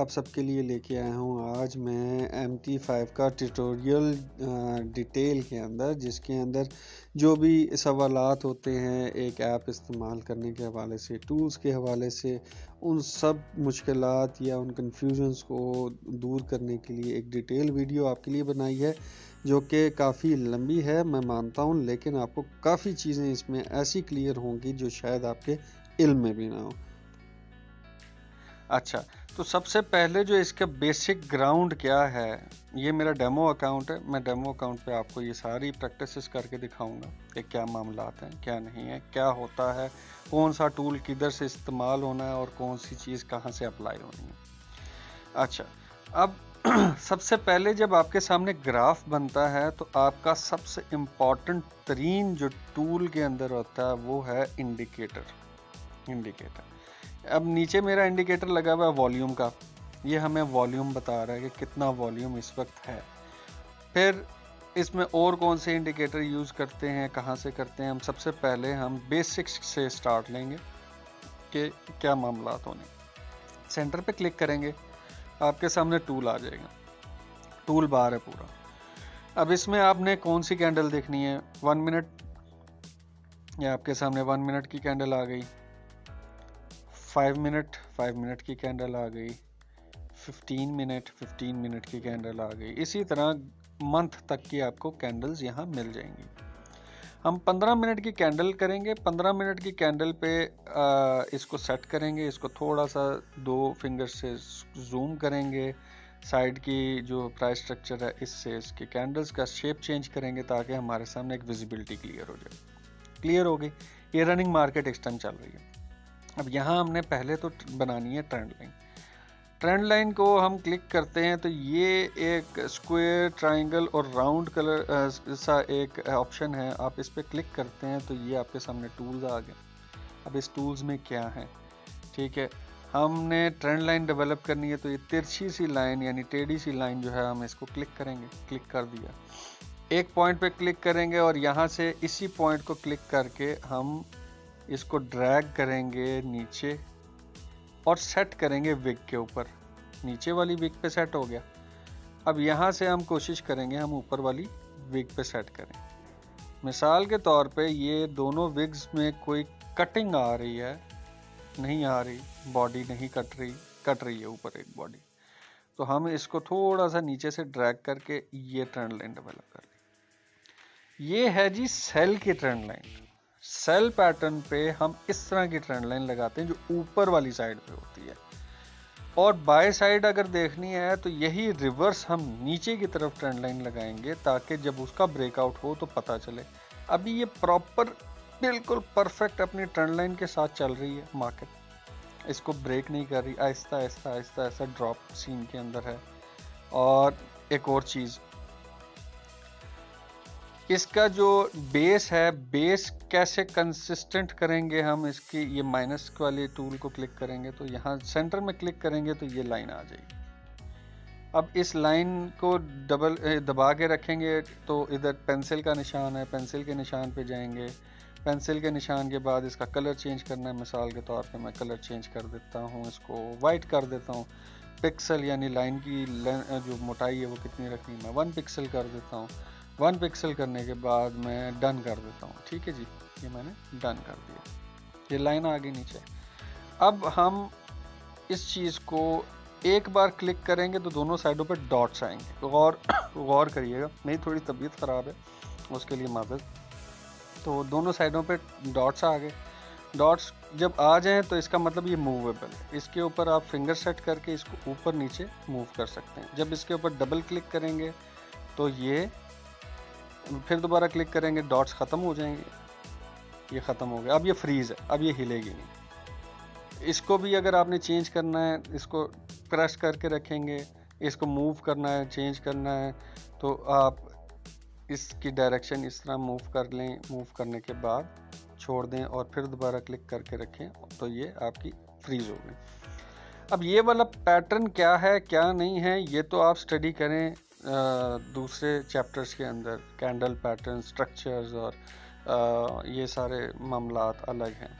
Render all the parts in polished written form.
आप सबके लिए लेके आया हूँ आज मैं MT5 का ट्यूटोरियल डिटेल के अंदर, जिसके अंदर जो भी सवालात होते हैं एक ऐप इस्तेमाल करने के हवाले से, टूल्स के हवाले से, उन सब मुश्किलात या उन कन्फ्यूजन्स को दूर करने के लिए एक डिटेल वीडियो आपके लिए बनाई है, जो कि काफ़ी लंबी है मैं मानता हूँ, लेकिन आपको काफ़ी चीज़ें इसमें ऐसी क्लियर होंगी जो शायद आपके इल्म में भी ना हो। अच्छा, तो सबसे पहले जो इसका बेसिक ग्राउंड क्या है, ये मेरा डेमो अकाउंट है। मैं डेमो अकाउंट पे आपको ये सारी प्रैक्टिसेस करके दिखाऊंगा कि क्या मामलात हैं, क्या नहीं है, क्या होता है, कौन सा टूल किधर से इस्तेमाल होना है और कौन सी चीज़ कहाँ से अप्लाई होनी है। अच्छा, अब सबसे पहले जब आपके सामने ग्राफ बनता है तो आपका सबसे इम्पॉर्टेंट तरीन जो टूल के अंदर होता है वो है इंडिकेटर। अब नीचे मेरा इंडिकेटर लगा हुआ है वॉल्यूम का, ये हमें वॉल्यूम बता रहा है कि कितना वॉल्यूम इस वक्त है। फिर इसमें और कौन से इंडिकेटर यूज़ करते हैं, कहाँ से करते हैं, हम सबसे पहले हम बेसिक्स से स्टार्ट लेंगे कि क्या मामलात होने। सेंटर पे क्लिक करेंगे, आपके सामने टूल आ जाएगा, टूल बार है पूरा। अब इसमें आपने कौन सी कैंडल देखनी है, 1 मिनट, या आपके सामने 1 मिनट की कैंडल आ गई, 5 मिनट की कैंडल आ गई, 15 मिनट की कैंडल आ गई। इसी तरह मंथ तक की आपको कैंडल्स यहाँ मिल जाएंगी। हम 15 मिनट की कैंडल करेंगे। 15 मिनट की कैंडल पे इसको सेट करेंगे, इसको थोड़ा सा 2 फिंगर से जूम करेंगे, साइड की जो प्राइस स्ट्रक्चर है इससे इसके कैंडल्स का शेप चेंज करेंगे ताकि हमारे सामने एक विजिबिलिटी क्लियर हो जाए। क्लियर हो गई, ये रनिंग मार्केट इस टाइम चल रही है। अब यहाँ हमने पहले तो बनानी है ट्रेंड लाइन। ट्रेंड लाइन को हम क्लिक करते हैं तो ये एक स्क्वायर, ट्रायंगल और राउंड कलर सा एक ऑप्शन है, आप इस पर क्लिक करते हैं तो ये आपके सामने टूल्स आ गए। अब इस टूल्स में क्या है, ठीक है, हमने ट्रेंड लाइन डेवलप करनी है तो ये तिरछी सी लाइन यानी टेढ़ी सी लाइन जो है हम इसको क्लिक करेंगे। क्लिक कर दिया, एक पॉइंट पे क्लिक करेंगे और यहाँ से इसी पॉइंट को क्लिक करके हम इसको ड्रैग करेंगे नीचे और सेट करेंगे विग के ऊपर। नीचे वाली विग पे सेट हो गया। अब यहाँ से हम कोशिश करेंगे हम ऊपर वाली विग पे सेट करें। मिसाल के तौर पे ये दोनों विग्स में कोई कटिंग आ रही है, नहीं आ रही, बॉडी नहीं कट रही है ऊपर एक बॉडी, तो हम इसको थोड़ा सा नीचे से ड्रैग करके ये ट्रेंड लाइन डेवलप कर लें। ये है जी सेल की ट्रेंड लाइन। सेल पैटर्न पे हम इस तरह की ट्रेंड लाइन लगाते हैं जो ऊपर वाली साइड पे होती है, और बाय साइड अगर देखनी है तो यही रिवर्स हम नीचे की तरफ ट्रेंड लाइन लगाएंगे ताकि जब उसका ब्रेकआउट हो तो पता चले। अभी ये प्रॉपर बिल्कुल परफेक्ट अपनी ट्रेंड लाइन के साथ चल रही है मार्केट, इसको ब्रेक नहीं कर रही, आहिस्ता आहिस्ता आहिस्ता ऐसा ड्रॉप सीन के अंदर है। और एक और चीज़, इसका जो बेस है, बेस कैसे कंसिस्टेंट करेंगे हम इसकी, ये माइनस वाले टूल को क्लिक करेंगे तो यहाँ सेंटर में क्लिक करेंगे तो ये लाइन आ जाएगी। अब इस लाइन को दबा के रखेंगे तो इधर पेंसिल का निशान है, पेंसिल के निशान पे जाएंगे। पेंसिल के निशान के बाद इसका कलर चेंज करना है, मिसाल के तौर पे मैं कलर चेंज कर देता हूँ, इसको वाइट कर देता हूँ। पिक्सल यानी लाइन की जो मोटाई है वो कितनी रखनी है, मैं 1 पिक्सल कर देता हूँ। 1 पिक्सल करने के बाद मैं डन कर देता हूँ। ठीक है जी, ये मैंने डन कर दिया, ये लाइन आ गई नीचे। अब हम इस चीज़ को एक बार क्लिक करेंगे तो दोनों साइडों पर डॉट्स आएंगे, तो गौर करिएगा, मेरी थोड़ी तबीयत ख़राब है उसके लिए माफ़िज़। तो दोनों साइडों पे डॉट्स आ गए। डॉट्स जब आ जाएं तो इसका मतलब ये मूवेबल है, इसके ऊपर आप फिंगर सेट करके इसको ऊपर नीचे मूव कर सकते हैं। जब इसके ऊपर डबल क्लिक करेंगे तो ये, फिर दोबारा क्लिक करेंगे, डॉट्स ख़त्म हो जाएंगे, ये ख़त्म हो गया। अब ये फ्रीज़ है, अब ये हिलेगी नहीं। इसको भी अगर आपने चेंज करना है, इसको प्रेस करके रखेंगे, इसको मूव करना है, चेंज करना है तो आप इसकी डायरेक्शन इस तरह मूव कर लें, मूव करने के बाद छोड़ दें और फिर दोबारा क्लिक करके रखें तो ये आपकी फ्रीज़ हो गई। अब ये वाला पैटर्न क्या है क्या नहीं है ये तो आप स्टडी करें दूसरे चैप्टर्स के अंदर, कैंडल पैटर्न, स्ट्रक्चर्स और ये सारे मामलात अलग हैं।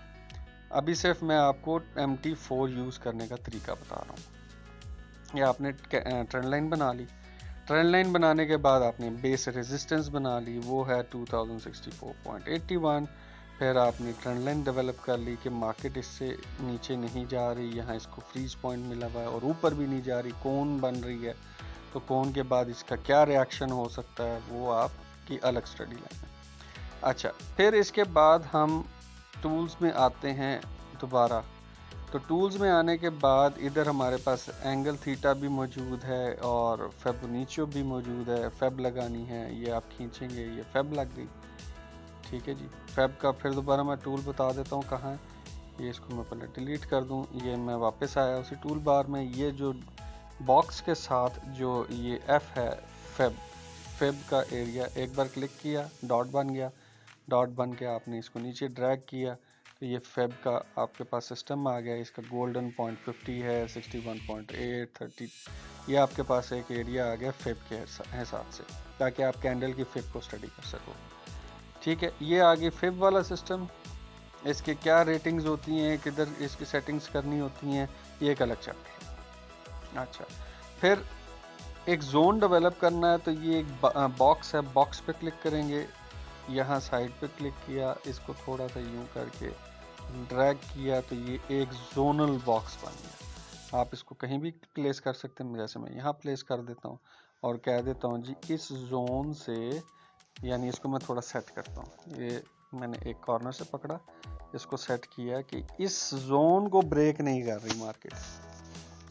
अभी सिर्फ मैं आपको MT4 यूज़ करने का तरीका बता रहा हूँ। या आपने ट्रेंड लाइन बना ली। ट्रेंड लाइन बनाने के बाद आपने बेस रेजिस्टेंस बना ली, वो है 2064.81। फिर आपने ट्रेंड लाइन डेवलप कर ली कि मार्केट इससे नीचे नहीं जा रही, यहाँ इसको फ्रीज पॉइंट मिला हुआ है और ऊपर भी नहीं जा रही, कोन बन रही है, तो कोन के बाद इसका क्या रिएक्शन हो सकता है वो आपकी अलग स्टडी लाइन है। अच्छा, फिर इसके बाद हम टूल्स में आते हैं दोबारा। तो टूल्स में आने के बाद इधर हमारे पास एंगल थीटा भी मौजूद है और फेबोनिचो भी मौजूद है। फेब लगानी है, ये आप खींचेंगे, ये फेब लग गई। ठीक है जी, फेब का फिर दोबारा मैं टूल बता देता हूँ कहाँ है। ये इसको मैं पहले डिलीट कर दूँ, ये मैं वापस आया उसी टूल बार में। ये जो बॉक्स के साथ जो ये एफ है, फेब का एरिया, एक बार क्लिक किया डॉट बन गया। डॉट बन के आपने इसको नीचे ड्रैग किया तो ये फेब का आपके पास सिस्टम आ गया। इसका गोल्डन पॉइंट 50 है, 61.8, 30, ये आपके पास एक एरिया आ गया फेब के हिसाब से, ताकि आप कैंडल की फेब को स्टडी कर सको। ठीक है, ये आगे फेब वाला सिस्टम, इसके क्या रेटिंग्स होती हैं, किधर इसकी सेटिंग्स करनी होती हैं, ये एक अलग चैप्टर है। अच्छा, फिर एक जोन डेवलप करना है, तो ये एक बॉक्स है, बॉक्स पे क्लिक करेंगे, यहाँ साइड पे क्लिक किया, इसको थोड़ा सा यूं करके ड्रैग किया तो ये एक जोनल बॉक्स बन गया। आप इसको कहीं भी प्लेस कर सकते हैं, जैसे मैं यहाँ प्लेस कर देता हूँ और कह देता हूँ जी इस जोन से, यानी इसको मैं थोड़ा सेट करता हूँ। ये मैंने एक कॉर्नर से पकड़ा, इसको सेट किया कि इस जोन को ब्रेक नहीं कर रही मार्केट।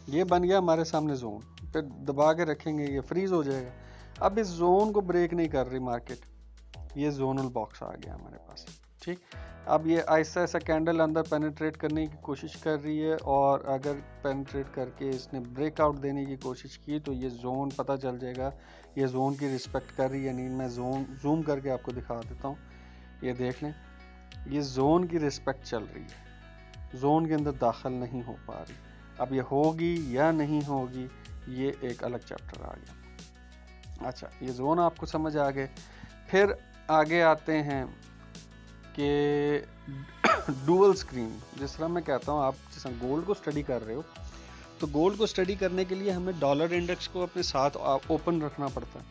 ये बन गया हमारे सामने जोन, फिर दबा के रखेंगे ये फ्रीज हो जाएगा। अब इस जोन को ब्रेक नहीं कर रही मार्केट, ये जोनल बॉक्स आ गया हमारे पास। ठीक, अब ये ऐसा ऐसा कैंडल अंदर पेनिट्रेट करने की कोशिश कर रही है, और अगर पेनिट्रेट करके इसने ब्रेकआउट देने की कोशिश की तो ये जोन पता चल जाएगा ये जोन की रिस्पेक्ट कर रही है नहीं। मैं जूम करके आपको दिखा देता हूँ, ये देख लें, ये जोन की रिस्पेक्ट चल रही है, जोन के अंदर दाखिल नहीं हो पा रही। अब ये होगी या नहीं होगी, ये एक अलग चैप्टर आ गया। अच्छा, ये जोन आपको समझ आ गए। फिर आगे आते हैं कि डुअल स्क्रीन, जिस तरह मैं कहता हूँ, आप जिस गोल्ड को स्टडी कर रहे हो, तो गोल्ड को स्टडी करने के लिए हमें डॉलर इंडेक्स को अपने साथ ओपन रखना पड़ता है।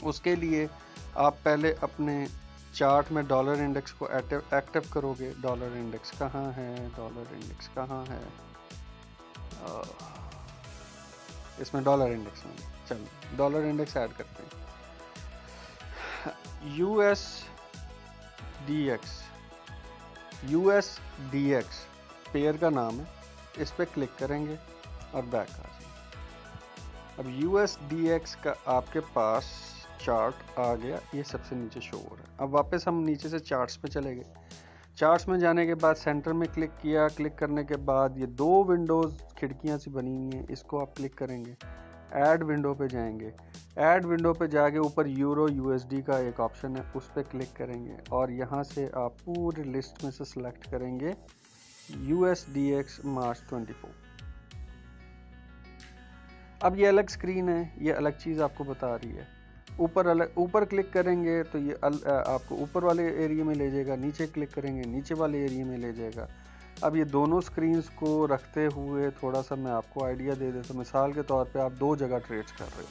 उसके लिए आप पहले अपने चार्ट में डॉलर इंडेक्स को एक्टिव करोगे। डॉलर इंडेक्स कहाँ है, डॉलर इंडेक्स कहाँ है, इसमें डॉलर इंडेक्स में, चलो डॉलर इंडेक्स ऐड करते हैं। USDX पेयर का नाम है, इस पर क्लिक करेंगे और बैक आ जाएंगे। अब USDX का आपके पास चार्ट आ गया, ये सबसे नीचे शो हो रहा है। अब वापस हम नीचे से चार्ट्स पे चले गए। चार्ट्स में जाने के बाद सेंटर में क्लिक किया, क्लिक करने के बाद ये दो विंडोज़ खिड़कियाँ सी बनी हुई हैं, इसको आप क्लिक करेंगे, ऐड विंडो पे जाएंगे। ऐड विंडो पे जाके ऊपर यूरो USD का एक ऑप्शन है, उस पर क्लिक करेंगे और यहाँ से आप पूरी लिस्ट में से सिलेक्ट करेंगे USDX मार्च 24। अब ये अलग स्क्रीन है, ये अलग चीज़ आपको बता रही है। ऊपर क्लिक करेंगे तो ये आपको ऊपर वाले एरिया में ले जाएगा, नीचे क्लिक करेंगे नीचे वाले एरिया में ले जाएगा। अब ये दोनों स्क्रीन्स को रखते हुए थोड़ा सा मैं आपको आइडिया दे देता हूँ। मिसाल के तौर पे आप दो जगह ट्रेड्स कर रहे हो,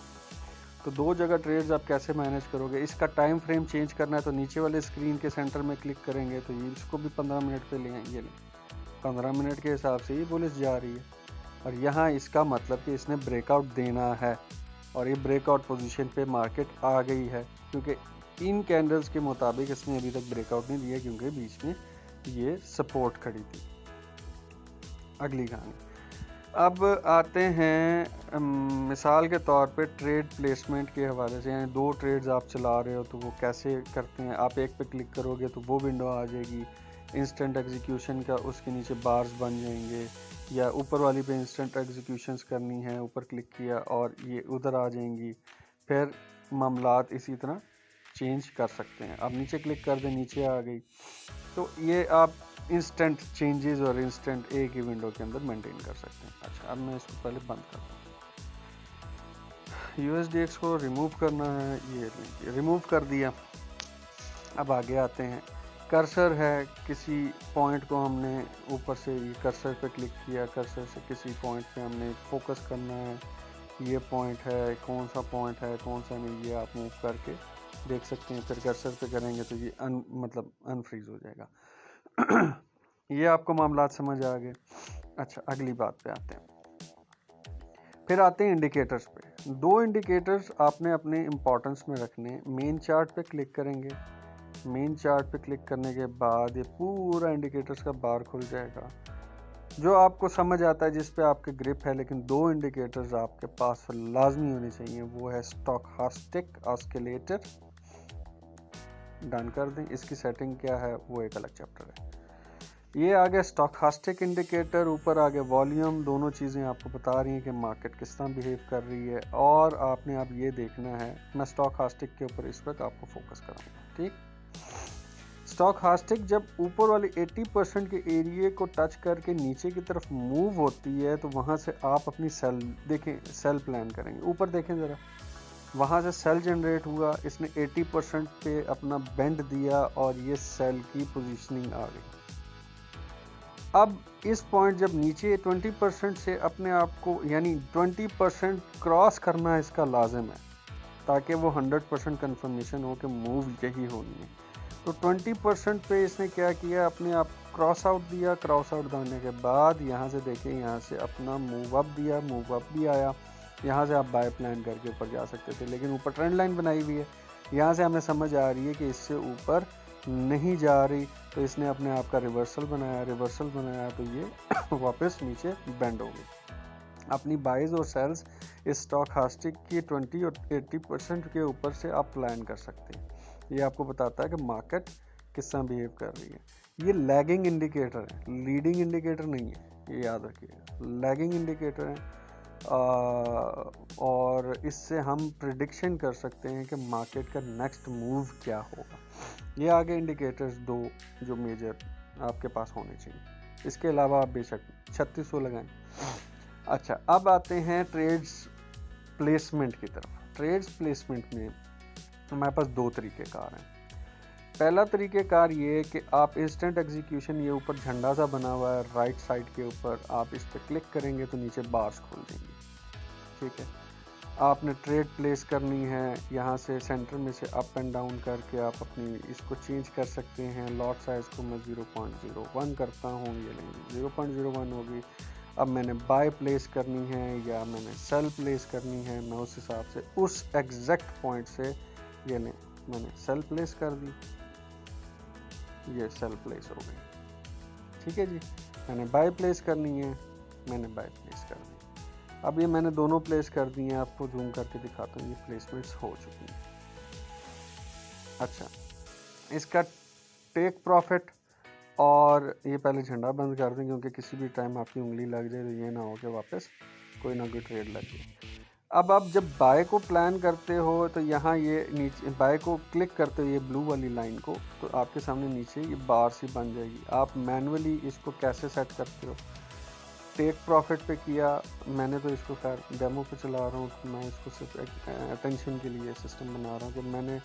तो दो जगह ट्रेड्स आप कैसे मैनेज करोगे। इसका टाइम फ्रेम चेंज करना है तो नीचे वाले स्क्रीन के सेंटर में क्लिक करेंगे, तो ये इसको भी 15 मिनट पे ले आएंगे, 15 मिनट के हिसाब से ये बुलिश जा रही है। और यहाँ इसका मतलब कि इसने ब्रेकआउट देना है, और ये ब्रेकआउट पोजीशन पे मार्केट आ गई है, क्योंकि इन कैंडल्स के मुताबिक इसने अभी तक ब्रेकआउट नहीं दिया, क्योंकि बीच में ये सपोर्ट खड़ी थी। अगली कहानी, अब आते हैं मिसाल के तौर पे ट्रेड प्लेसमेंट के हवाले से, यानी दो ट्रेड्स आप चला रहे हो तो वो कैसे करते हैं। आप एक पे क्लिक करोगे तो वो विंडो आ जाएगी इंस्टेंट एग्जीक्यूशन का, उसके नीचे बार्स बन जाएंगे, या ऊपर वाली पे इंस्टेंट एग्जीक्यूशंस करनी है, ऊपर क्लिक किया और ये उधर आ जाएंगी। फिर मामलात इसी तरह चेंज कर सकते हैं। आप नीचे क्लिक कर दें, नीचे आ गई, तो ये आप इंस्टेंट चेंजेस और इंस्टेंट एक ही विंडो के अंदर मेंटेन कर सकते हैं। अच्छा, अब मैं इसको पहले बंद करता हूँ। USDX को रिमूव करना है, ये रिमूव कर दिया। अब आगे आते हैं कर्सर है, किसी पॉइंट को हमने ऊपर से कर्सर पे क्लिक किया, कर्सर से किसी पॉइंट पे हमने फोकस करना है, ये पॉइंट है, कौन सा पॉइंट है कौन सा नहीं, ये आप मूव करके देख सकते हैं। फिर कर्सर पे करेंगे तो ये मतलब अनफ्रीज हो जाएगा। ये आपको मामलात समझ आ गए। अच्छा, अगली बात पे आते हैं। फिर आते हैं इंडिकेटर्स पे। दो इंडिकेटर्स आपने अपने इम्पोर्टेंस में रखने। मेन चार्ट पे क्लिक करेंगे, मेन चार्ट पे क्लिक करने के बाद ये पूरा इंडिकेटर्स का बार खुल जाएगा, जो आपको समझ आता है, जिस पे आपके ग्रिप है। लेकिन दो इंडिकेटर्स आपके पास लाजमी होने चाहिए, वो है स्टोकास्टिक ऑस्किलेटर। डन कर दें। इसकी सेटिंग क्या है वो एक अलग चैप्टर है। ये आगे स्टोकास्टिक इंडिकेटर, ऊपर आगे वॉल्यूम, दोनों चीज़ें आपको बता रही हैं कि मार्केट किस तरह बिहेव कर रही है। और आपने अब ये देखना है, मैं स्टोकास्टिक के ऊपर इस वक्त आपको फोकस करूँगा। ठीक, स्टोकास्टिक जब ऊपर वाले 80% के एरिया को टच करके नीचे की तरफ मूव होती है, तो वहाँ से आप अपनी सेल देखें, सेल प्लान करेंगे। ऊपर देखें ज़रा, वहाँ से सेल जनरेट हुआ, इसने 80% पे अपना बेंड दिया और ये सेल की पोजीशनिंग आ गई। अब इस पॉइंट जब नीचे 20% से अपने आप को, यानी 20% क्रॉस करना इसका लाजिम है, ताकि वो 100% कंफर्मेशन हो कि मूव यही होनी है। तो 20% पे इसने क्या किया, अपने आप क्रॉस आउट दिया। क्रॉस आउट देने के बाद यहाँ से देखें, यहाँ से अपना मूव अप दिया, मूव अप भी आया। यहाँ से आप बाय प्लान करके ऊपर जा सकते थे, लेकिन ऊपर ट्रेंड लाइन बनाई हुई है, यहाँ से हमें समझ आ रही है कि इससे ऊपर नहीं जा रही, तो इसने अपने आप का रिवर्सल बनाया। रिवर्सल बनाया तो ये वापस नीचे बेंड हो गई। अपनी बाइज और सेल्स इस स्टोकास्टिक की 20 और 80% के ऊपर से आप प्लान कर सकते हैं। ये आपको बताता है कि मार्केट किस तरह बिहेव कर रही है। ये लैगिंग इंडिकेटर है, लीडिंग इंडिकेटर नहीं है, ये याद रखिएगा। लैगिंग इंडिकेटर है और इससे हम प्रिडिक्शन कर सकते हैं कि मार्केट का नेक्स्ट मूव क्या होगा। ये आगे इंडिकेटर्स दो जो मेजर आपके पास होने चाहिए। इसके अलावा आप बेशक 3600 लगाएं। अच्छा, अब आते हैं ट्रेड्स प्लेसमेंट की तरफ। ट्रेड्स प्लेसमेंट में हमारे पास दो तरीक़ेकार हैं। पहला तरीक़ेकार ये है कि आप इंस्टेंट एग्जीक्यूशन, ये ऊपर झंडा सा बना हुआ है राइट साइड के ऊपर, आप इस पर क्लिक करेंगे तो नीचे बार्स खुल जाएंगी। ठीक है, आपने ट्रेड प्लेस करनी है, यहाँ से सेंटर में से अप एंड डाउन करके आप अपनी इसको चेंज कर सकते हैं। लॉट साइज़ को मैं 0.01 करता हूँ, ये लेंगे 0.01 होगी। अब मैंने बाय प्लेस करनी है या मैंने सेल प्लेस करनी है, मैं उस हिसाब से उस एग्जैक्ट पॉइंट से ये लें, मैंने सेल प्लेस कर दी, ये सेल प्लेस हो गई। ठीक है जी, मैंने बाय प्लेस करनी है, मैंने बाय प्लेस कर दी। अब ये मैंने दोनों प्लेस कर दी हैं, आपको जूम करके दिखाता हूँ, ये प्लेसमेंट्स हो चुकी हैं। अच्छा, इसका टेक प्रॉफिट, और ये पहले झंडा बंद कर दें क्योंकि किसी भी टाइम आपकी उंगली लग जाए तो ये ना हो कि वापस कोई ना कोई ट्रेड लग जाए। अब आप जब बाय को प्लान करते हो तो यहाँ ये नीचे बाय को क्लिक करते हो, ये ब्लू वाली लाइन को, तो आपके सामने नीचे ये बार सी बन जाएगी। आप मैनुअली इसको कैसे सेट करते हो, टेक प्रॉफिट पे किया, मैंने तो इसको खैर डेमो पे चला रहा हूँ, तो मैं इसको सिर्फ अटेंशन के लिए सिस्टम बना रहा हूँ कि मैंने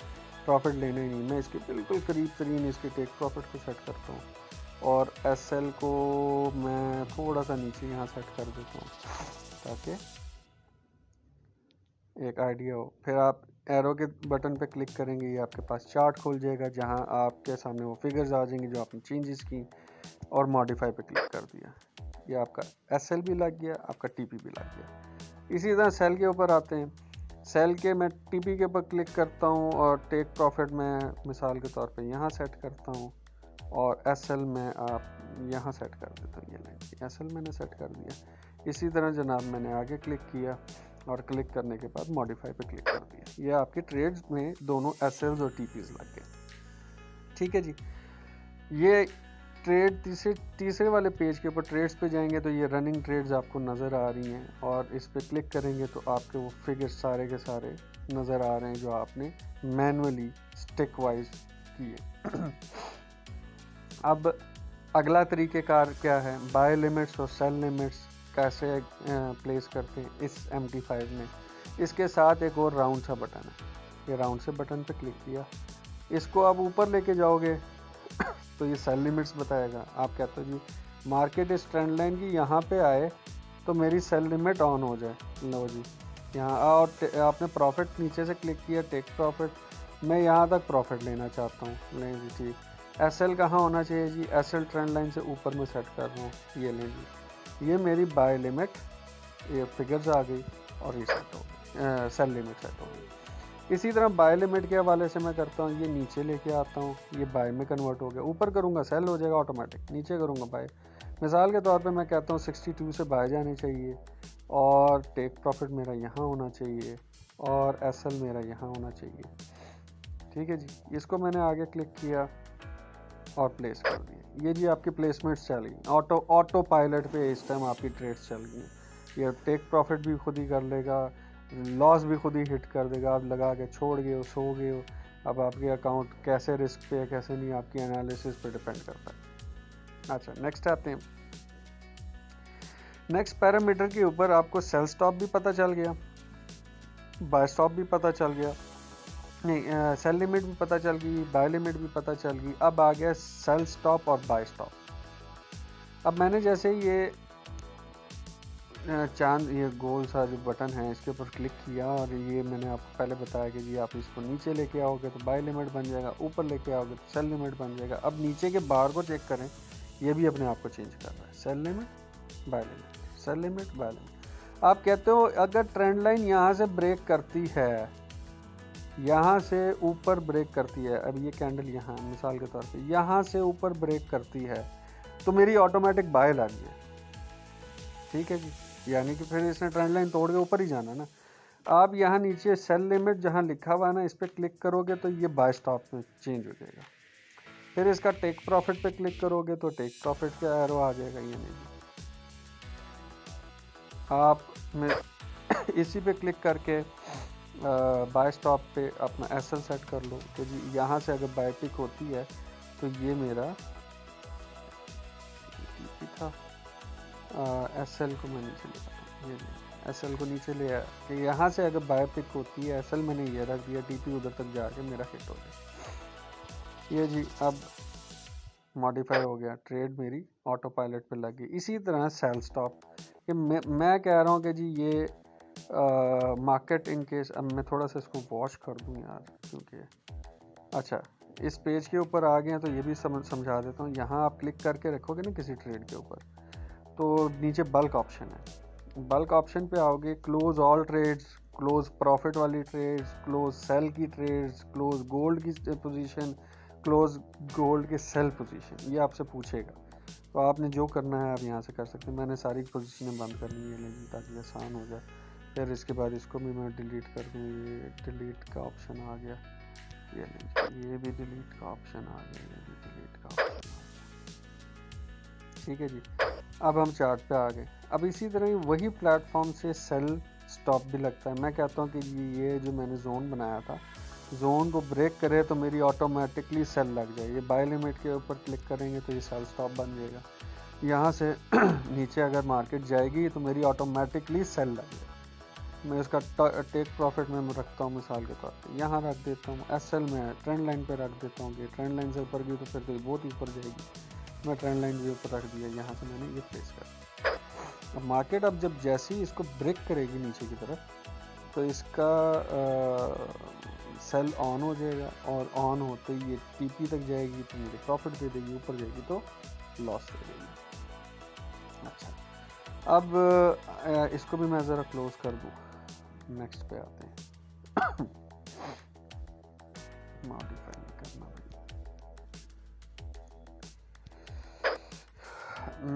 प्रॉफिट लेना ही नहीं, मैं इसके बिल्कुल करीब तरीन इसके टेक प्रॉफिट को सेट करता हूँ और एसएल को मैं थोड़ा सा नीचे यहाँ सेट कर देता हूँ ताकि एक आइडिया हो। फिर आप एरो के बटन पे क्लिक करेंगे, ये आपके पास चार्ट खोल जाएगा जहाँ आपके सामने वो फिगर्स आ जाएंगी जो आपने चेंजेस की, और मॉडिफाई पे क्लिक कर दिया, ये आपका एसएल भी लग गया, आपका टीपी भी लग गया। इसी तरह सेल के ऊपर आते हैं। सेल के मैं टीपी के ऊपर क्लिक करता हूँ और टेक प्रॉफिट मैं मिसाल के तौर पे यहाँ सेट करता हूँ और एसएल में आप यहाँ सेट कर देता हूँ। ये लें, एसएल मैंने सेट कर दिया। इसी तरह जनाब मैंने आगे क्लिक किया और क्लिक करने के बाद मॉडिफाई पे क्लिक कर दिया। ये आपके ट्रेड्स में दोनों एसएल्स और टीपीज लग गए। ठीक है जी, ये ट्रेड तीसरे वाले पेज के ऊपर ट्रेड्स पे जाएंगे तो ये रनिंग ट्रेड्स आपको नज़र आ रही हैं और इस पे क्लिक करेंगे तो आपके वो फिगर्स सारे के सारे नज़र आ रहे हैं जो आपने मैनुअली स्टिक वाइज किए। अब अगला तरीक़ेकार क्या है, बाय लिमिट्स और सेल लिमिट्स कैसे प्लेस करते हैं इस MT5 में। इसके साथ एक और राउंड सा बटन है, ये राउंड से बटन पे क्लिक किया, इसको आप ऊपर लेके जाओगे तो ये सेल लिमिट्स बताएगा। आप कहते हो जी मार्केट इस ट्रेंड लाइन की यहाँ पे आए तो मेरी सेल लिमिट ऑन हो जाए। लो जी यहाँ और आपने प्रॉफिट नीचे से क्लिक किया, टेक प्रॉफिट, मैं यहाँ तक प्रॉफिट लेना चाहता हूँ। लें जी ठीक। एसएल कहाँ होना चाहिए जी, एसएल ट्रेंड लाइन से ऊपर मैं सेट कर रहा हूँ, ये लें जी। ये मेरी बाय लिमिट, ये फिगर्स आ गई और ये सेट हो गई, सेल लिमिट सेट हो गई। इसी तरह बाय लिमिट के हवाले से मैं करता हूँ, ये नीचे लेके आता हूँ, ये बाय में कन्वर्ट हो गया। ऊपर करूँगा सेल हो जाएगा ऑटोमेटिक, नीचे करूँगा बाय। मिसाल के तौर पे मैं कहता हूँ 62 से बाय जानी चाहिए और टेक प्रॉफिट मेरा यहाँ होना चाहिए और एसएल मेरा यहाँ होना चाहिए। ठीक है जी, इसको मैंने आगे क्लिक किया और प्लेस कर दिया। ये जी आपकी प्लेसमेंट्स चल गई, ऑटो पायलट पे इस टाइम आपकी ट्रेड्स चल गई। ये टेक प्रॉफिट भी खुद ही कर लेगा, लॉस भी खुद ही हिट कर देगा। आप लगा के छोड़ गए हो, सो गए हो, अब आपके अकाउंट कैसे रिस्क पे है कैसे नहीं, आपकी एनालिसिस पे डिपेंड करता है। अच्छा नेक्स्ट आते हैं। नेक्स्ट पैरामीटर के ऊपर आपको सेल स्टॉप भी पता चल गया, बाय स्टॉप भी पता चल गया, नहीं सेल लिमिट भी पता चल गई, बाय लिमिट भी पता चल गई। अब आ गया सेल स्टॉप और बाय स्टॉप। अब मैंने जैसे ये चांद ये गोल सा जो बटन है इसके ऊपर क्लिक किया और ये मैंने आपको पहले बताया कि जी आप इसको नीचे लेके आओगे तो बाय लिमिट बन जाएगा, ऊपर लेके आओगे तो सेल लिमिट बन जाएगा। अब नीचे के बार को चेक करें, ये भी अपने आप को चेंज कर रहा है, sell limit buy limit, sell limit buy limit. आप कहते हो अगर ट्रेंड लाइन यहाँ से ब्रेक करती है, यहाँ से ऊपर ब्रेक करती है, अब ये कैंडल यहाँ मिसाल के तौर पे यहाँ से ऊपर ब्रेक करती है तो मेरी ऑटोमेटिक बाय लग गई। ठीक है जी, यानी कि फिर इसने ट्रेंड लाइन तोड़ के ऊपर ही जाना ना। आप यहाँ नीचे सेल लिमिट जहाँ लिखा हुआ है ना, इस पर क्लिक करोगे तो ये बाय स्टॉप में चेंज हो जाएगा। फिर इसका टेक प्रॉफिट पे क्लिक करोगे तो टेक प्रॉफिट का एरो आ जाएगा। ये नहीं, आप में इसी पे क्लिक करके बाय स्टॉप पे अपना एसएल सेट कर लो। तो जी यहाँ से अगर बाय पिक होती है तो ये मेरा था, एसएल को मैं नीचे ले आता हूँ, ये एसएल को नीचे ले आया कि यहाँ से अगर बाय पिक होती है, एसएल मैंने ये रख दिया, टीपी उधर तक जाके मेरा हिट हो गया। ये जी अब मॉडिफाई हो गया, ट्रेड मेरी ऑटो पायलट पे लग गई। इसी तरह सेल स्टॉप, कि मैं कह रहा हूँ कि जी ये मार्केट इन केस, अब मैं थोड़ा सा इसको वॉश कर दूँ यार क्योंकि अच्छा इस पेज के ऊपर आ गए हैं तो ये भी समझा देता हूँ। यहाँ आप क्लिक करके रखोगे ना किसी ट्रेड के ऊपर तो नीचे बल्क ऑप्शन है, बल्क ऑप्शन पे आओगे, close all trades, close profit वाली ट्रेड्स, क्लोज सेल की ट्रेड्स, क्लोज गोल्ड की पोजीशन, क्लोज गोल्ड के सेल पोजीशन, ये आपसे पूछेगा। तो आपने जो करना है आप यहाँ से कर सकते हैं। मैंने सारी पोजीशनें बंद करनी है लेकिन ताकि आसान हो जाए। फिर इसके बाद इसको भी मैं डिलीट कर दूँ, ये डिलीट का ऑप्शन आ गया, ये भी डिलीट का ऑप्शन आ गया, ये भी डिलीट का ऑप्शन आ गया। ठीक है जी, अब हम चार्ट पे आ गए। अब इसी तरह ही वही प्लेटफॉर्म से सेल स्टॉप भी लगता है। मैं कहता हूँ कि ये जो मैंने जोन बनाया था, जोन को ब्रेक करे तो मेरी ऑटोमेटिकली सेल लग जाए। ये बाय लिमिट के ऊपर क्लिक करेंगे तो ये सेल स्टॉप बन जाएगा। यहाँ से नीचे अगर मार्केट जाएगी तो मेरी ऑटोमेटिकली सेल लग जाएगी। मैं इसका टेक प्रॉफिट में रखता हूँ मिसाल के तौर पे, यहाँ रख देता हूँ। एसएल में ट्रेंड लाइन पे रख देता हूँ कि ट्रेंड लाइन से ऊपर गई तो फिर तो बहुत ही ऊपर जाएगी। मैं ट्रेंड लाइन के ऊपर रख दिया, यहाँ से मैंने ये प्लेस कर दिया। अब मार्केट अब जब जैसे ही इसको ब्रेक करेगी नीचे की तरफ तो इसका सेल ऑन हो जाएगा और ऑन होते ही ये टीपी तक जाएगी तो मुझे प्रॉफिट दे देगी, ऊपर जाएगी तो लॉस दे देगी। अच्छा अब इसको भी मैं ज़रा क्लोज कर दूँ। नेक्स्ट पे आते हैं। मॉडिफाई नहीं करना भाई।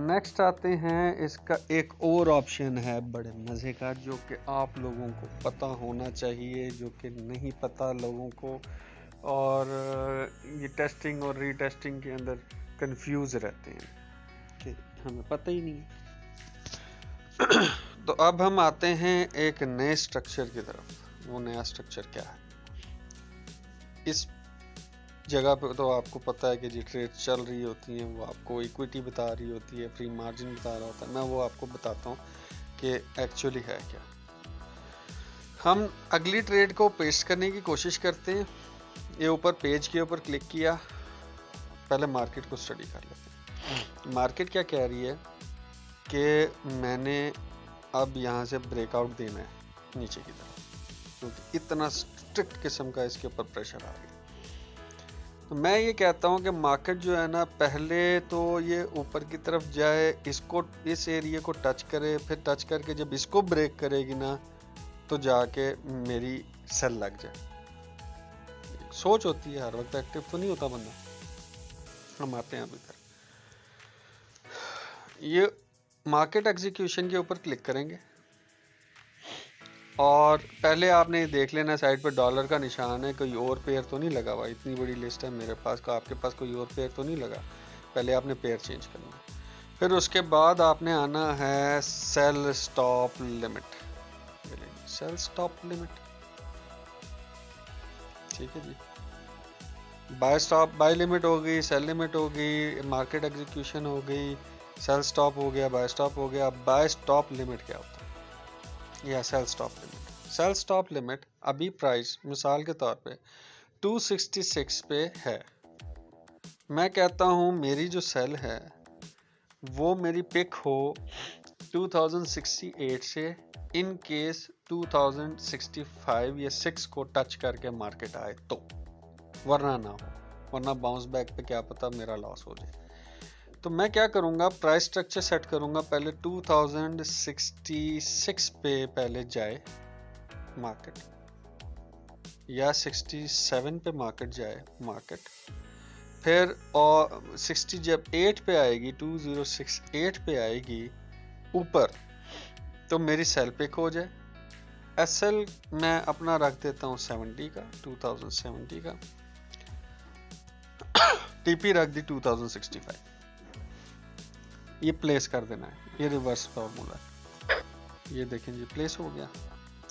नेक्स्ट आते हैं, इसका एक और ऑप्शन है बड़े मज़े का जो कि आप लोगों को पता होना चाहिए, जो कि नहीं पता लोगों को, और ये टेस्टिंग और रीटेस्टिंग के अंदर कंफ्यूज रहते हैं कि हमें पता ही नहीं है। तो अब हम आते हैं एक नए स्ट्रक्चर की तरफ। वो नया स्ट्रक्चर क्या है? इस जगह पे तो आपको पता है कि जी ट्रेड चल रही होती हैं, वो आपको इक्विटी बता रही होती है, फ्री मार्जिन बता रहा होता है। मैं वो आपको बताता हूँ कि एक्चुअली है क्या। हम अगली ट्रेड को पेस्ट करने की कोशिश करते हैं। ये ऊपर पेज के ऊपर क्लिक किया, पहले मार्केट को स्टडी कर लेते हैं। मार्केट क्या कह रही है कि मैंने अब यहाँ से ब्रेकआउट देना है नीचे की तरफ, क्योंकि इतना स्ट्रिक्ट किस्म का इसके ऊपर प्रेशर आ गया। तो मैं ये कहता हूँ कि मार्केट जो है ना, पहले तो ये ऊपर की तरफ जाए, इसको इस एरिया को टच करे, फिर टच करके जब इसको ब्रेक करेगी ना तो जाके मेरी सेल लग जाए। सोच होती है, हर वक्त एक्टिव तो नहीं होता बंदा। हम आते हैं अभी तक, ये मार्केट एग्जीक्यूशन के ऊपर क्लिक करेंगे और पहले आपने देख लेना साइड पर डॉलर का निशान है, कोई और पेयर तो नहीं लगा हुआ। इतनी बड़ी लिस्ट है मेरे पास का, आपके पास कोई और पेयर तो नहीं लगा। पहले आपने पेयर चेंज करना है, फिर उसके बाद आपने आना है sell stop limit. Sell stop limit, ठीक है जी। बाय लिमिट हो गई, सेल लिमिट हो गई, मार्केट एग्जीक्यूशन हो गई, सेल स्टॉप हो गया, बाय स्टॉप हो गया। बाय स्टॉप लिमिट क्या होता है या sell stop limit? Sell stop limit अभी प्राइस मिसाल के तौर पे 266 पे है। मैं कहता हूँ मेरी जो सेल है वो मेरी पिक हो 2068 से, इन केस 2065 या 6 को टच करके मार्केट आए तो, वरना ना हो, वरना बाउंस बैक पे क्या पता मेरा लॉस हो जाए। तो मैं क्या करूंगा, प्राइस स्ट्रक्चर सेट करूंगा, पहले 2066 पे पहले जाए मार्केट, या 67 पे मार्केट जाए मार्केट, फिर और 60 जब 8 पे आएगी, 2068 पे आएगी ऊपर, तो मेरी सेल पिक हो जाए। एसएल मैं अपना रख देता हूँ 70 का, 2070 का। टीपी रख दी 2065। ये प्लेस कर देना है, ये रिवर्स फॉर्मूला है। ये देखें जी प्लेस हो गया।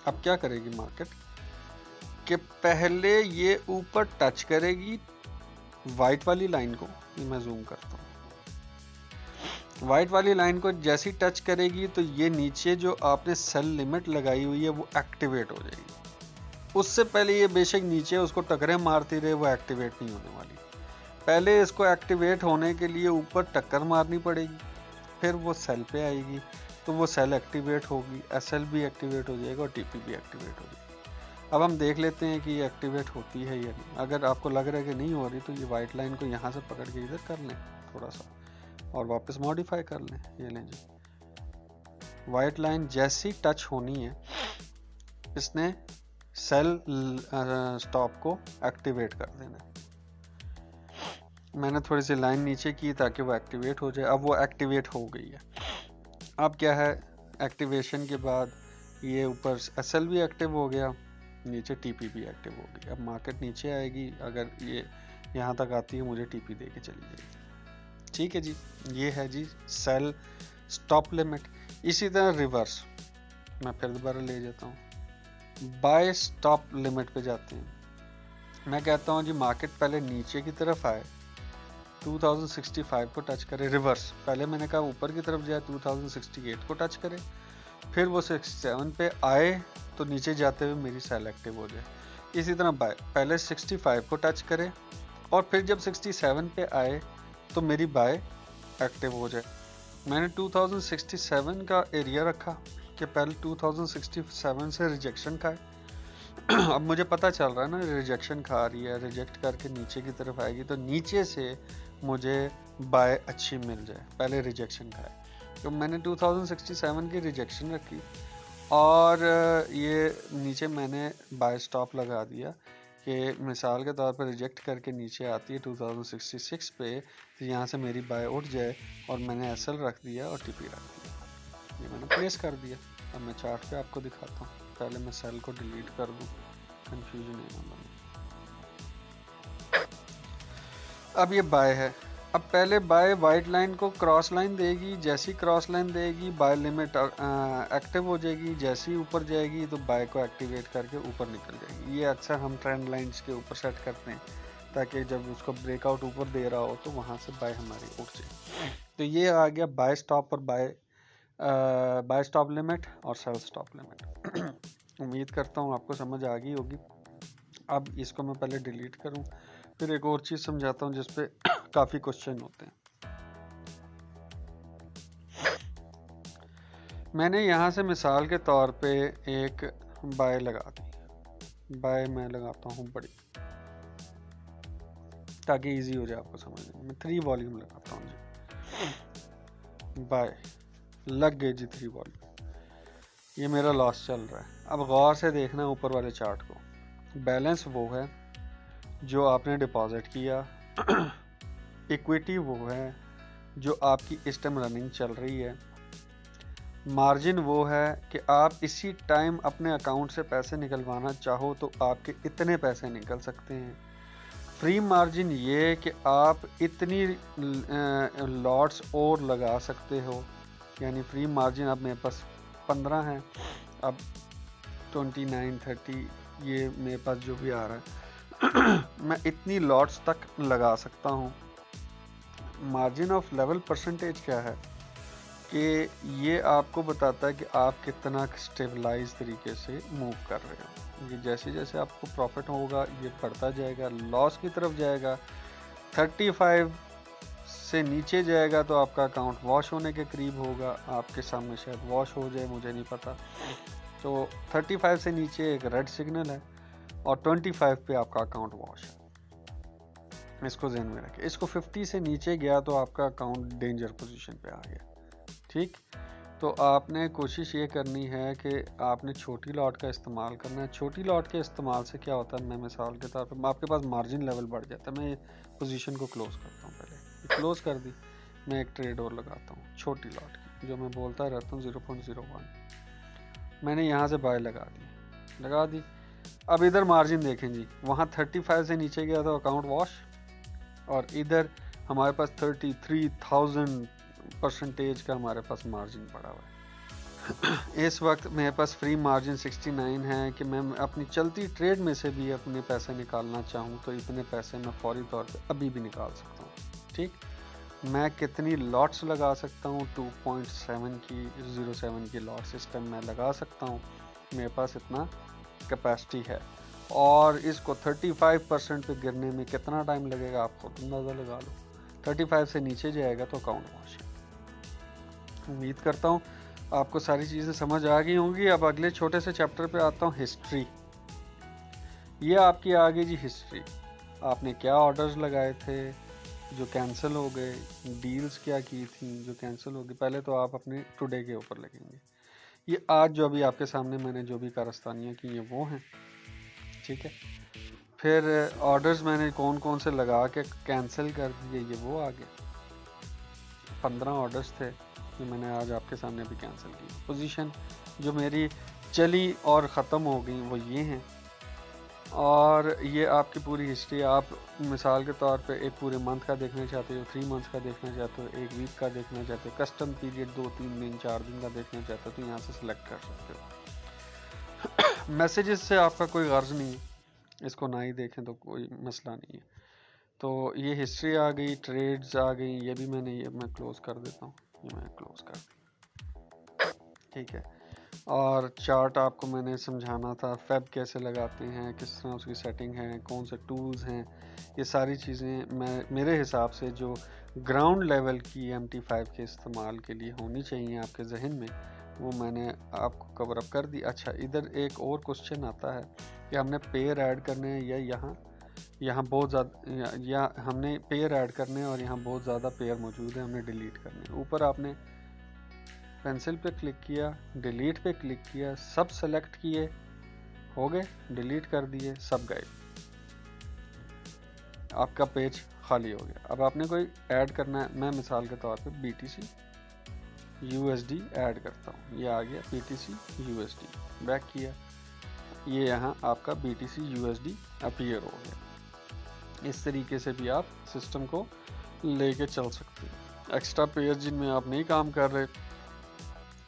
अब क्या करेगी मार्केट कि पहले ये ऊपर टच करेगी वाइट वाली लाइन को, ये मैं जूम करता हूँ। वाइट वाली लाइन को जैसी टच करेगी तो ये नीचे जो आपने सेल लिमिट लगाई हुई है वो एक्टिवेट हो जाएगी। उससे पहले ये बेशक नीचे उसको टक्करें मारती रहे, वो एक्टिवेट नहीं होने वाली। पहले इसको एक्टिवेट होने के लिए ऊपर टक्कर मारनी पड़ेगी, फिर वो सेल पे आएगी, तो वो सेल एक्टिवेट होगी, एसएल भी एक्टिवेट हो जाएगा और टीपी भी एक्टिवेट हो जाएगी। अब हम देख लेते हैं कि ये एक्टिवेट होती है या नहीं। अगर आपको लग रहा है कि नहीं हो रही तो ये वाइट लाइन को यहाँ से पकड़ के इधर कर लें थोड़ा सा और वापस मॉडिफाई कर लें। ये लें जी, वाइट लाइन जैसी टच होनी है इसने सेल स्टॉप को एक्टिवेट कर देना है। मैंने थोड़ी सी लाइन नीचे की ताकि वो एक्टिवेट हो जाए। अब वो एक्टिवेट हो गई है। अब क्या है, एक्टिवेशन के बाद ये ऊपर एसएल भी एक्टिव हो गया, नीचे टीपी भी एक्टिव हो गई। अब मार्केट नीचे आएगी, अगर ये यहाँ तक आती है मुझे टीपी दे के चली जाएगी। ठीक है जी, ये है जी सेल स्टॉप लिमिट। इसी तरह रिवर्स मैं फिर दोबारा ले जाता हूँ, बाय स्टॉप लिमिट पे जाते हैं। मैं कहता हूँ जी मार्केट पहले नीचे की तरफ आए, 2065 को टच करे, रिवर्स। पहले मैंने कहा ऊपर की तरफ जाए, 2068 को टच करे, फिर वो 67 पे आए तो नीचे जाते हुए मेरी सेल एक्टिव हो जाए। इसी तरह बाय, पहले 65 को टच करे और फिर जब 67 पे आए तो मेरी बाय एक्टिव हो जाए। मैंने 2067 का एरिया रखा कि पहले 2067 से रिजेक्शन खाए। अब मुझे पता चल रहा है ना रिजेक्शन खा रही है, रिजेक्ट करके नीचे की तरफ आएगी तो नीचे से मुझे बाय अच्छी मिल जाए, पहले रिजेक्शन खाए। तो मैंने 2067 की रिजेक्शन रखी और ये नीचे मैंने बाय स्टॉप लगा दिया कि मिसाल के तौर पर रिजेक्ट करके नीचे आती है 2066 पे, तो यहाँ से मेरी बाय उठ जाए। और मैंने एसएल रख दिया और टीपी रख दिया, ये मैंने प्लेस कर दिया। अब मैं चार्ट पे आपको दिखाता हूँ। पहले मैं सेल को डिलीट कर दूँ, कंफ्यूजन नहीं होगा। अब ये बाय है। अब पहले बाय वाइट लाइन को क्रॉस लाइन देगी, जैसी क्रॉस लाइन देगी बाय लिमिट एक्टिव हो जाएगी, जैसी ऊपर जाएगी तो बाय को एक्टिवेट करके ऊपर निकल जाएगी। ये अक्सर हम ट्रेंड लाइंस के ऊपर सेट करते हैं ताकि जब उसको ब्रेकआउट ऊपर दे रहा हो तो वहाँ से बाय हमारी उठ जाए। तो ये आ गया बाय स्टॉप और बाय स्टॉप लिमिट और सेल स्टॉप लिमिट। उम्मीद करता हूँ आपको समझ आ गई होगी। अब इसको मैं पहले डिलीट करूँ, फिर एक और चीज़ समझाता हूँ जिस पे काफ़ी क्वेश्चन होते हैं। मैंने यहाँ से मिसाल के तौर पे एक बाय लगा दी, बाय मैं लगाता हूँ बड़ी, ताकि इजी हो जाए आपको समझने में। 3 वॉल्यूम लगाता हूँ जी, बाय लग गए जी 3 वॉल्यूम। ये मेरा लॉस चल रहा है। अब गौर से देखना ऊपर वाले चार्ट को। बैलेंस वो है जो आपने डिपॉजिट किया, इक्विटी वो है जो आपकी इस टाइम रनिंग चल रही है, मार्जिन वो है कि आप इसी टाइम अपने अकाउंट से पैसे निकलवाना चाहो तो आपके इतने पैसे निकल सकते हैं। फ्री मार्जिन ये कि आप इतनी लॉट्स और लगा सकते हो, यानी फ्री मार्जिन अब मेरे पास 15 है, अब 29 30 ये मेरे पास जो भी आ रहा है मैं इतनी लॉट्स तक लगा सकता हूँ। मार्जिन ऑफ लेवल परसेंटेज क्या है कि ये आपको बताता है कि आप कितना स्टेबलाइज तरीके से मूव कर रहे हो। ये जैसे जैसे आपको प्रॉफिट होगा ये बढ़ता जाएगा, लॉस की तरफ जाएगा। 35 से नीचे जाएगा तो आपका अकाउंट वॉश होने के करीब होगा, आपके सामने शायद वॉश हो जाए, मुझे नहीं पता। तो 35 से नीचे एक रेड सिग्नल है और 25 पे आपका अकाउंट वॉश है, इसको ध्यान में रखें। इसको 50 से नीचे गया तो आपका अकाउंट डेंजर पोजीशन पे आ गया, ठीक। तो आपने कोशिश ये करनी है कि आपने छोटी लॉट का इस्तेमाल करना है। छोटी लॉट के इस्तेमाल से क्या होता है, मैं मिसाल के तौर पे आपके पास मार्जिन लेवल बढ़ जाता है। मैं पोजीशन को क्लोज करता हूँ, पहले क्लोज कर दी, मैं एक ट्रेड और लगाता हूँ छोटी लॉट की, जो मैं बोलता रहता हूँ 0.01। मैंने यहाँ से बाय लगा दी। अब इधर मार्जिन देखें जी, वहाँ 35 से नीचे गया तो अकाउंट वॉश, और इधर हमारे पास 33,000 परसेंटेज का हमारे पास मार्जिन पड़ा हुआ है। इस वक्त मेरे पास फ्री मार्जिन 69 है कि मैं अपनी चलती ट्रेड में से भी अपने पैसे निकालना चाहूँ तो इतने पैसे मैं फौरी तौर पे अभी भी निकाल सकता हूँ, ठीक। मैं कितनी लॉट्स लगा सकता हूँ, 2.7 की 07 की लॉट सिस्टम मैं लगा सकता हूँ, मेरे पास इतना कैपेसिटी है। और इसको 35% पे गिरने में कितना टाइम लगेगा आप खुद अंदाज़ा लगा लो। 35 से नीचे जाएगा तो अकाउंट वॉश। उम्मीद करता हूँ आपको सारी चीज़ें समझ आ गई होंगी। अब अगले छोटे से चैप्टर पे आता हूँ, हिस्ट्री। ये आपकी आ गई जी हिस्ट्री। आपने क्या ऑर्डर्स लगाए थे जो कैंसिल हो गए, डील्स क्या की थी जो कैंसिल हो गई। पहले तो आप अपने टुडे के ऊपर लगेंगे। ये आज जो अभी आपके सामने मैंने जो भी कारस्तानियाँ की ये वो हैं, ठीक है। फिर ऑर्डर्स मैंने कौन कौन से लगा के कैंसिल कर दिए, ये वो आ गए। 15 ऑर्डर्स थे जो मैंने आज आपके सामने भी कैंसिल की। पोजीशन जो मेरी चली और ख़त्म हो गई वो ये हैं। और ये आपकी पूरी हिस्ट्री। आप मिसाल के तौर पे एक पूरे मंथ का देखना चाहते हो, 3 मंथ्स का देखना चाहते हो, 1 वीक का देखना चाहते हो, कस्टम पीरियड 2-3 दिन 4 दिन का देखना चाहते हो तो यहाँ से सिलेक्ट कर सकते हो। मैसेजेस से आपका कोई गर्ज नहीं है, इसको ना ही देखें तो कोई मसला नहीं है। तो ये हिस्ट्री आ गई, ट्रेड्स आ गई, ये भी मैं क्लोज कर देता हूँ, ये मैं क्लोज कर दी, ठीक है। और चार्ट आपको मैंने समझाना था, फेब कैसे लगाते हैं, किस तरह उसकी सेटिंग है, कौन से टूल्स हैं, ये सारी चीज़ें मेरे हिसाब से जो ग्राउंड लेवल की MT5 के इस्तेमाल के लिए होनी चाहिए आपके जहन में, वो मैंने आपको कवर अप कर दी। अच्छा, इधर एक और क्वेश्चन आता है कि हमने पेयर ऐड करने हैं या यहाँ बहुत ज़्यादा, या हमने पेयर ऐड करने हैं और यहाँ बहुत ज़्यादा पेयर मौजूद है, हमने डिलीट करने हैं। ऊपर आपने पेंसिल पे क्लिक किया, डिलीट पे क्लिक किया, सब सेलेक्ट किए, हो गए, डिलीट कर दिए, सब गए, आपका पेज खाली हो गया। अब आपने कोई ऐड करना है, मैं मिसाल के तौर पे BTC USD ऐड करता हूँ, ये आ गया BTC USD, बैक किया, ये यहाँ आपका BTC USD अपीयर हो गया। इस तरीके से भी आप सिस्टम को लेके चल सकते हैं। एक्स्ट्रा पेयर जिनमें आप नहीं काम कर रहे,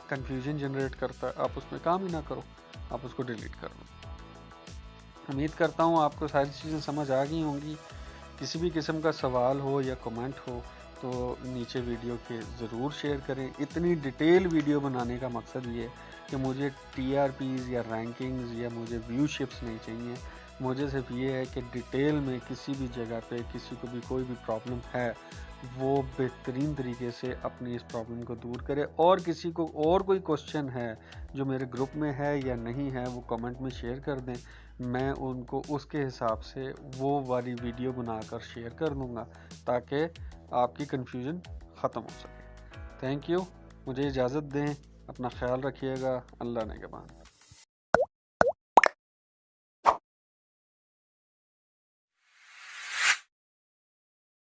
कंफ्यूजन जनरेट करता है, आप उसमें काम ही ना करो, आप उसको डिलीट कर दो। उम्मीद करता हूँ आपको सारी चीज़ें समझ आ गई होंगी। किसी भी किस्म का सवाल हो या कमेंट हो तो नीचे वीडियो के ज़रूर शेयर करें। इतनी डिटेल वीडियो बनाने का मकसद ये है कि मुझे TRPs या रैंकिंग्स या मुझे व्यूशिप्स नहीं चाहिए, मुझे सिर्फ ये है कि डिटेल में किसी भी जगह पे किसी को भी कोई भी प्रॉब्लम है वो बेहतरीन तरीके से अपनी इस प्रॉब्लम को दूर करे, और किसी को और कोई क्वेश्चन है जो मेरे ग्रुप में है या नहीं है वो कमेंट में शेयर कर दें, मैं उनको उसके हिसाब से वो वाली वीडियो बनाकर शेयर कर दूँगा ताकि आपकी कन्फ्यूज़न ख़त्म हो सके। थैंक यू, मुझे इजाज़त दें, अपना ख्याल रखिएगा, अल्लाह ने के बाद।